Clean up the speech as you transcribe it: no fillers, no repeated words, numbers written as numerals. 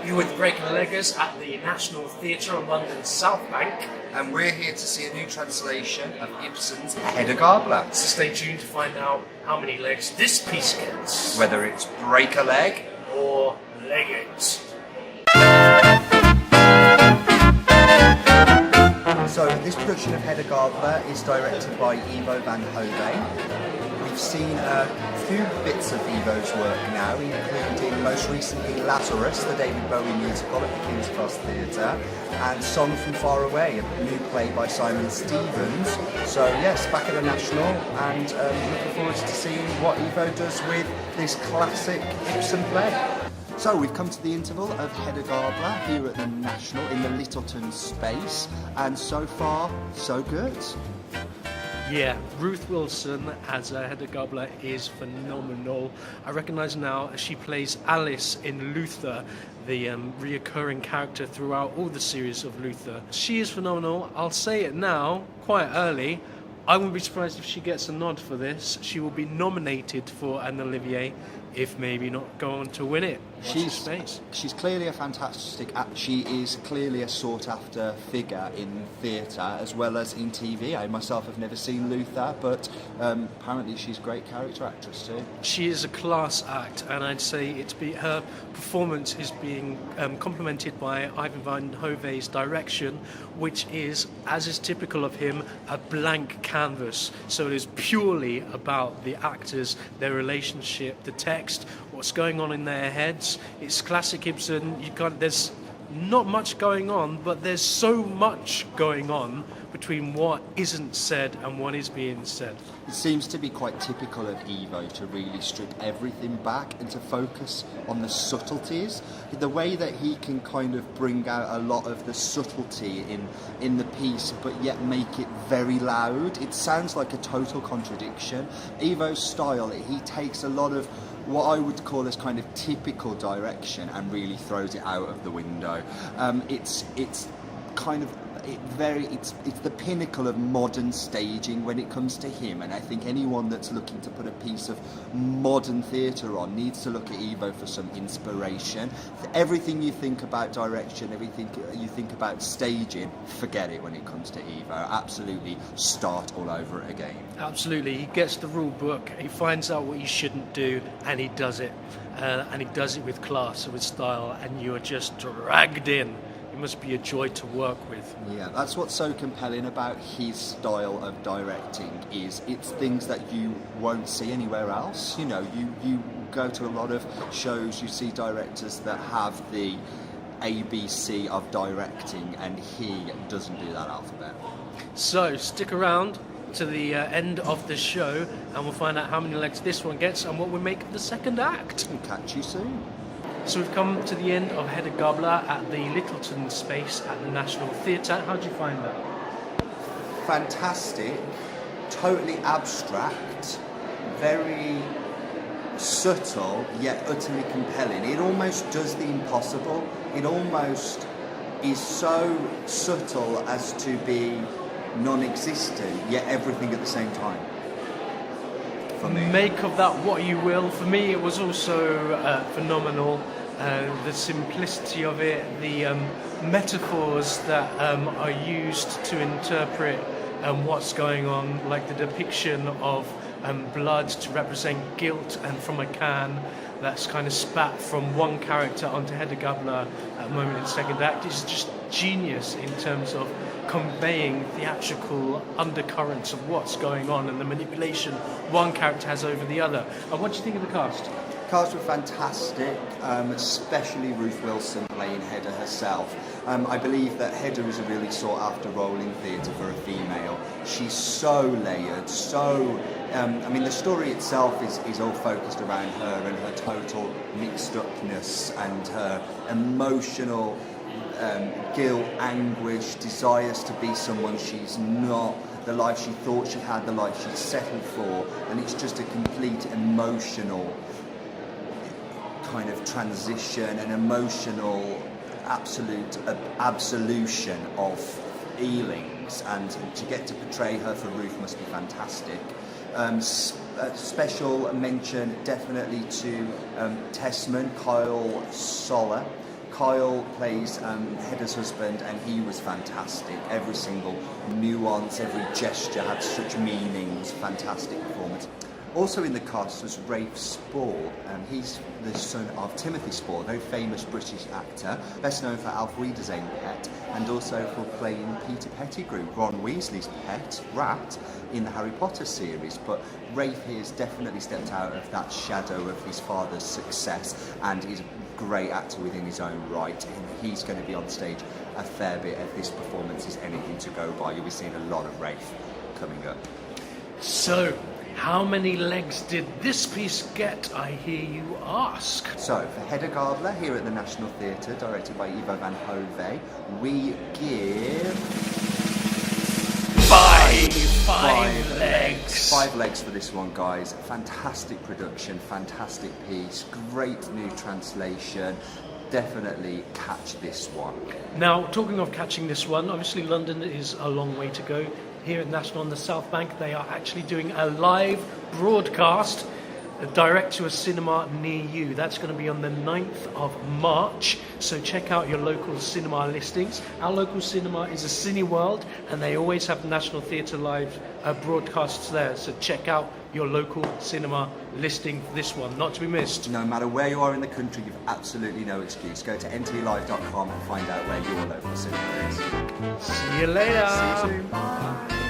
You're with Breaking Leggers at the National Theatre on London's South Bank. And we're here to see a new translation of Ibsen's Hedda Gabler. So stay tuned to find out how many legs this piece gets. Whether it's break a leg Or leg it. So this production of Hedda Gabler is directed by Ivo Van Hove. We've seen a few bits of Ivo's work now, including most recently Lazarus, the David Bowie musical at the King's Cross Theatre, and Song from Far Away, a new play by Simon Stevens. So yes, back at the National, and looking forward to seeing what Ivo does with this classic Ibsen play. So we've come to the interval of Hedda Gabler here at the National in the Lyttelton space, and so far, so good. Yeah, Ruth Wilson as Hedda Gabler is phenomenal. I recognise now as she plays Alice in Luther, the reoccurring character throughout all the series of Luther. She is phenomenal. I'll say it now, quite early. I wouldn't be surprised if she gets a nod for this. She will be nominated for an Olivier, if maybe not go on to win it. She's clearly a fantastic she is clearly a sought after figure in theatre as well as in TV. I myself have never seen Luther, but apparently she's a great character actress too. She is a class act, and I'd say her performance is being complemented by Ivo Van Hove's direction, which is, as is typical of him, a blank canvas. So it is purely about the actors, their relationship, the text, what's going on in their heads. It's classic Ibsen. There's not much going on, but there's so much going on between what isn't said and what is being said. It seems to be quite typical of Ivo to really strip everything back and to focus on the subtleties. The way that he can kind of bring out a lot of the subtlety in the piece, but yet make it very loud. It sounds like a total contradiction. Ivo's style, he takes a lot of what I would call as kind of typical direction and really throws it out of the window. It's the pinnacle of modern staging when it comes to him, and I think anyone that's looking to put a piece of modern theatre on needs to look at Ivo for some inspiration. Everything you think about direction, everything you think about staging, forget it when it comes to Ivo. Absolutely start all over it again. Absolutely, he gets the rule book, he finds out what he shouldn't do, and he does it. And he does it with class and with style, and you are just dragged in. It must be a joy to work with. Yeah, that's what's so compelling about his style of directing, is it's things that you won't see anywhere else. You know, you go to a lot of shows, you see directors that have the ABC of directing, and he doesn't do that alphabet. So stick around to the end of the show, and we'll find out how many legs this one gets and what we make of the second act. We'll catch you soon. So we've come to the end of Hedda Gabler at the Lyttelton space at the National Theatre. How did you find that? Fantastic, totally abstract, very subtle yet utterly compelling. It almost does the impossible. It almost is so subtle as to be non-existent, yet everything at the same time. For me. Make of that what you will. For me, it was also phenomenal. The simplicity of it, the metaphors that are used to interpret what's going on, like the depiction of blood to represent guilt, and from a can that's kind of spat from one character onto Hedda Gabler at the moment in the second act. It's just genius in terms of conveying theatrical undercurrents of what's going on and the manipulation one character has over the other. And what do you think of the cast? Cast were fantastic, especially Ruth Wilson playing Hedda herself. I believe that Hedda is a really sought after role in theatre for a female. She's so layered, the story itself is all focused around her and her total mixed upness and her emotional guilt, anguish, desires to be someone she's not, the life she thought she had, the life she settled for, and it's just a complete emotional kind of transition, an emotional absolution of feelings, and to get to portray her for Ruth must be fantastic. Special mention definitely to Tessman, Kyle Kyle plays Hedda's husband, and he was fantastic. Every single nuance, every gesture had such meanings. Fantastic performance. Also in the cast was Rafe Spall. He's the son of Timothy Spall, a very famous British actor, best known for Alf Wiedersehen Pet, and also for playing Peter Pettigrew, Ron Weasley's pet rat, in the Harry Potter series. But Rafe here has definitely stepped out of that shadow of his father's success, and is a great actor within his own right. And he's going to be on stage a fair bit if this performance is anything to go by. You'll be seeing a lot of Rafe coming up. So, how many legs did this piece get, I hear you ask? So, for Hedda Gabler here at the National Theatre, directed by Ivo Van Hove, we give... Five legs. 5 legs for this one, guys. Fantastic production, fantastic piece, great new translation. Definitely catch this one. Now, talking of catching this one, obviously London is a long way to go. Here at National on the South Bank, they are actually doing a live broadcast direct to a cinema near you. That's going to be on the 9th of March, so check out your local cinema listings. Our local cinema is a Cineworld, and they always have National Theatre live broadcasts there, so check out your local cinema listing for this one, not to be missed. No matter where you are in the country, you've absolutely no excuse. Go to ntvlive.com and find out where your local cinema is. See you later. See you soon. Bye.